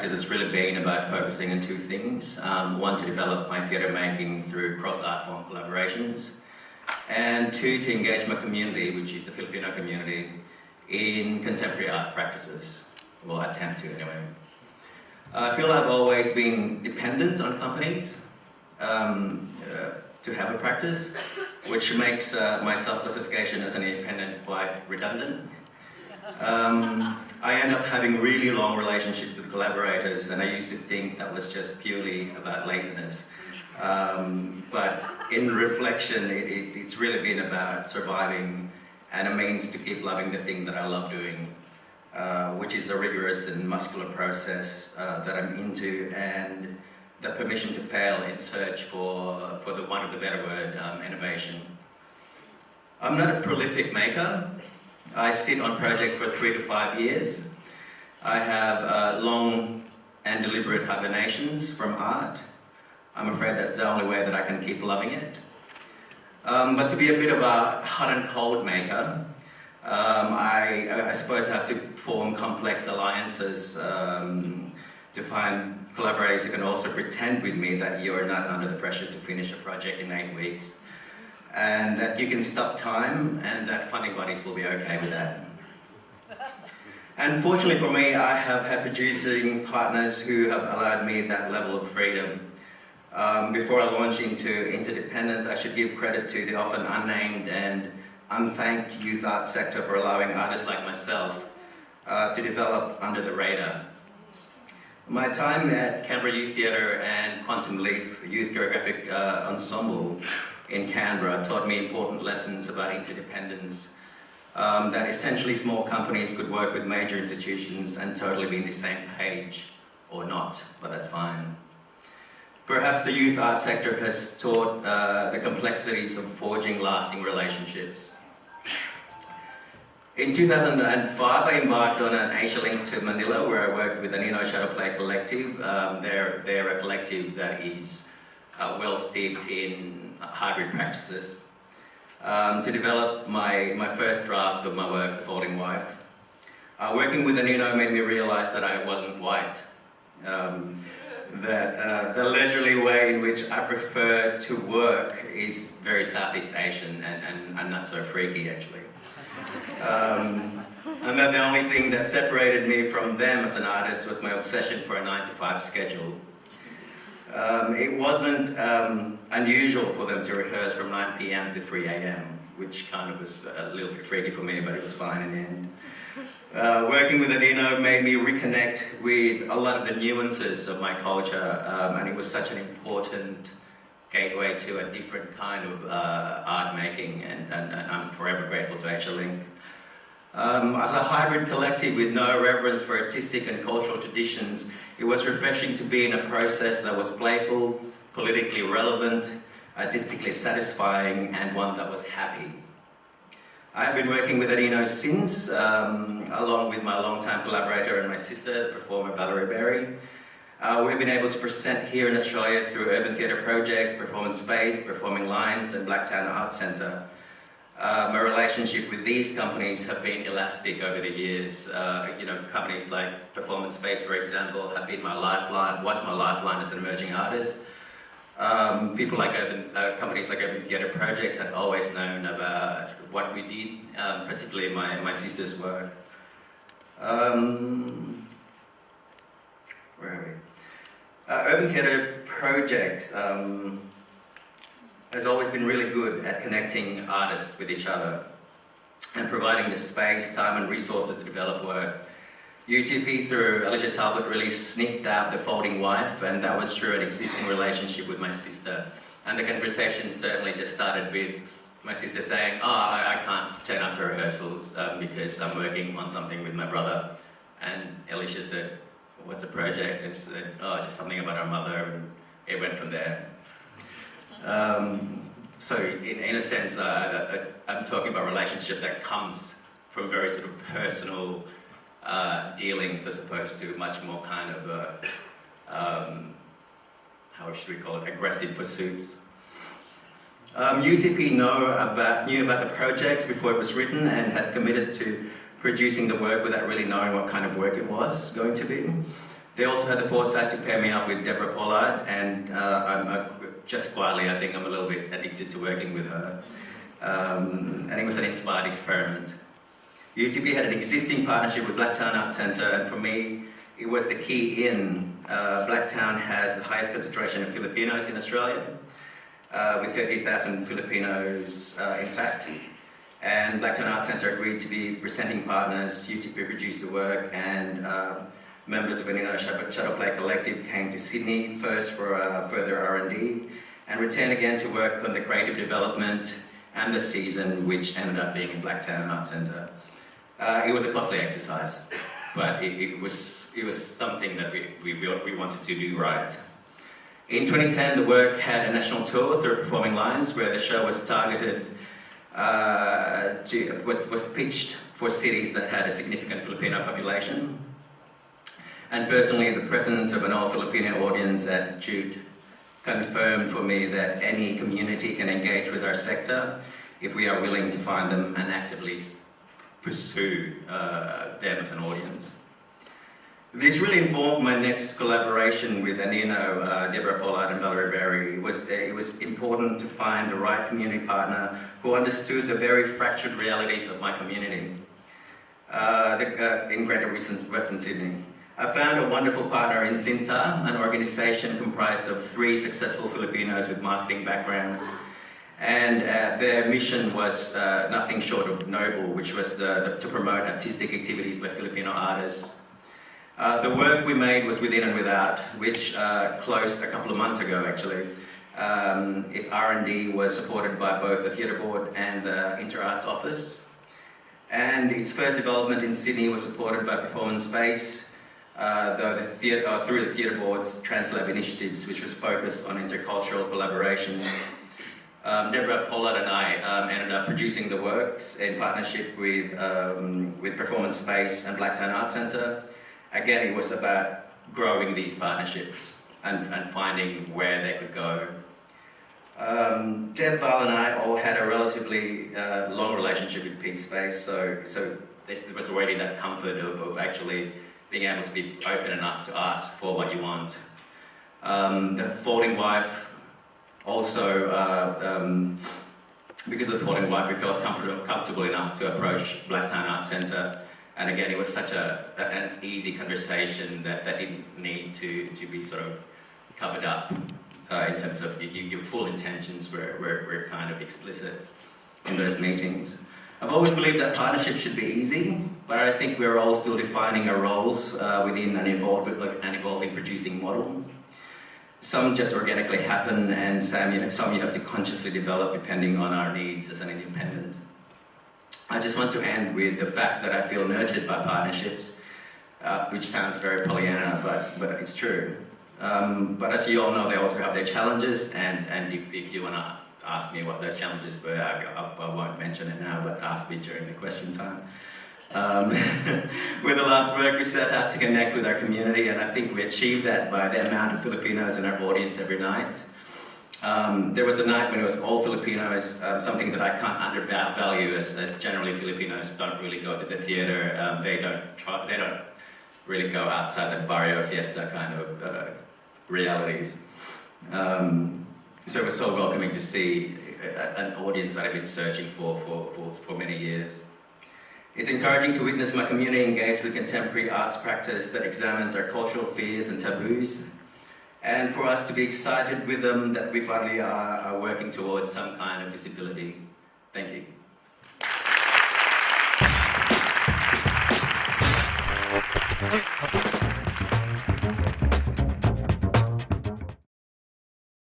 practice has really been about focusing on two things. One, to develop my theatre making through cross-art form collaborations, and two, to engage my community, which is the Filipino community, in contemporary art practices. Well, attempt to anyway. I feel I've always been dependent on companies to have a practice, which makes my self-classification as an independent quite redundant. I end up having really long relationships with collaborators, and I used to think that was just purely about laziness. But in reflection, it's really been about surviving and a means to keep loving the thing that I love doing, which is a rigorous and muscular process that I'm into, and the permission to fail in search for the want of the better word, innovation. I'm not a prolific maker. I sit on projects for 3 to 5 years. I have long and deliberate hibernations from art. I'm afraid that's the only way that I can keep loving it. But to be a bit of a hot and cold maker, I suppose I have to form complex alliances to find collaborators who can also pretend with me that you're not under the pressure to finish a project in 8 weeks, and that you can stop time, and that funding bodies will be okay with that. And fortunately for me, I have had producing partners who have allowed me that level of freedom. Before I launch into Interdependence, I should give credit to the often unnamed and unthanked youth arts sector for allowing artists like myself to develop under the radar. My time at Canberra Youth Theatre and Quantum Leaf Youth Choreographic Ensemble in Canberra taught me important lessons about interdependence, that essentially small companies could work with major institutions and totally be on the same page, or not, but that's fine. Perhaps the youth arts sector has taught the complexities of forging lasting relationships. In 2005, I embarked on an Asialink to Manila, where I worked with Anino Shadowplay Collective. They're a collective that is well steeped in hybrid practices, to develop my first draft of my work, The Folding Wife. Working with Anino made me realise that I wasn't white. That the leisurely way in which I prefer to work is very Southeast Asian and not so freaky, actually. And that the only thing that separated me from them as an artist was my obsession for a 9-to-5 schedule. It wasn't unusual for them to rehearse from 9 p.m. to 3 a.m, which kind of was a little bit freaky for me, but it was fine in the end. Working with Anino made me reconnect with a lot of the nuances of my culture, and it was such an important gateway to a different kind of art making, and I'm forever grateful to Asialink. As a hybrid collective with no reverence for artistic and cultural traditions, it was refreshing to be in a process that was playful, politically relevant, artistically satisfying, and one that was happy. I have been working with Anino since, along with my long-time collaborator and my sister, the performer Valerie. We've been able to present here in Australia through urban theatre projects, Performance Space, Performing Lines, and Blacktown Arts Centre. My relationship with these companies have been elastic over the years. Companies like Performance Space, for example, have been my lifeline, was my lifeline as an emerging artist. People like companies like Urban Theatre Projects had always known about what we did, particularly my sister's work. Where are we? Urban Theatre Projects has always been really good at connecting artists with each other and providing the space, time and resources to develop work. UTP, through Alicia Talbot, really sniffed out The Folding Wife, and that was through an existing relationship with my sister. And the conversation certainly just started with my sister saying, I can't turn up to rehearsals because I'm working on something with my brother. And Alicia said, what's the project? And she said, just something about our mother, and it went from there. So in a sense, I'm talking about a relationship that comes from very sort of personal dealings, as opposed to much more kind of, how should we call it, aggressive pursuits. UTP knew about the projects before it was written and had committed to producing the work without really knowing what kind of work it was going to be. They also had the foresight to pair me up with Deborah Pollard, and just quietly, I think I'm a little bit addicted to working with her. And it was an inspired experiment. UTB had an existing partnership with Blacktown Arts Centre, and for me, it was the key in. Blacktown has the highest concentration of Filipinos in Australia, with 30,000 Filipinos, in fact. And Blacktown Arts Centre agreed to be presenting partners. UTB produced the work, and members of Anino Shadowplay Collective came to Sydney, first for further R&D, and returned again to work on the creative development and the season, which ended up being in Blacktown Arts Centre. It was a costly exercise, but it was something that we wanted to do right. In 2010, the work had a national tour through Performing Lines, where the show was targeted was pitched for cities that had a significant Filipino population. And personally, the presence of an all-Filipino audience at JUT confirmed for me that any community can engage with our sector if we are willing to find them and actively pursue them as an audience. This really informed my next collaboration with Anino, Deborah, Pollard and Valerie Berry. It was important to find the right community partner who understood the very fractured realities of my community in Greater Western Sydney. I found a wonderful partner in Sinta, an organisation comprised of 3 successful Filipinos with marketing backgrounds. And their mission was nothing short of noble, which was to promote artistic activities by Filipino artists. The work we made was Within and Without, which closed a couple of months ago, actually. Its R&D was supported by both the Theatre Board and the Inter-Arts Office. And its first development in Sydney was supported by Performance Space, through the Theatre Board's Translab initiatives, which was focused on intercultural collaboration. Deborah, Pollard and I ended up producing the works in partnership with Performance Space and Blacktown Arts Centre. Again, it was about growing these partnerships and finding where they could go. Deb, Val and I all had a relatively long relationship with Peace Space, so there was already that comfort of actually being able to be open enough to ask for what you want. The Falling Wife also, because of The Falling Wife, we felt comfortable enough to approach Blacktown Arts Centre. And again, it was such an easy conversation that didn't need to be sort of covered up in terms of your full intentions were kind of explicit in those meetings. I've always believed that partnership should be easy, but I think we're all still defining our roles within an evolving producing model. Some just organically happen, and some you have to consciously develop depending on our needs as an independent. I just want to end with the fact that I feel nurtured by partnerships, which sounds very Pollyanna, but it's true. But as you all know, they also have their challenges, and if you want to ask me what those challenges were, I won't mention it now, but ask me during the question time. With the last work, we set out to connect with our community, and I think we achieved that by the amount of Filipinos in our audience every night. There was a night when it was all Filipinos, something that I can't undervalue, as generally Filipinos don't really go to the theatre. They don't really go outside the barrio fiesta kind of realities. So it was so welcoming to see an audience that I've been searching for many years. It's encouraging to witness my community engage with contemporary arts practice that examines our cultural fears and taboos, and for us to be excited with them that we finally are working towards some kind of visibility. Thank you.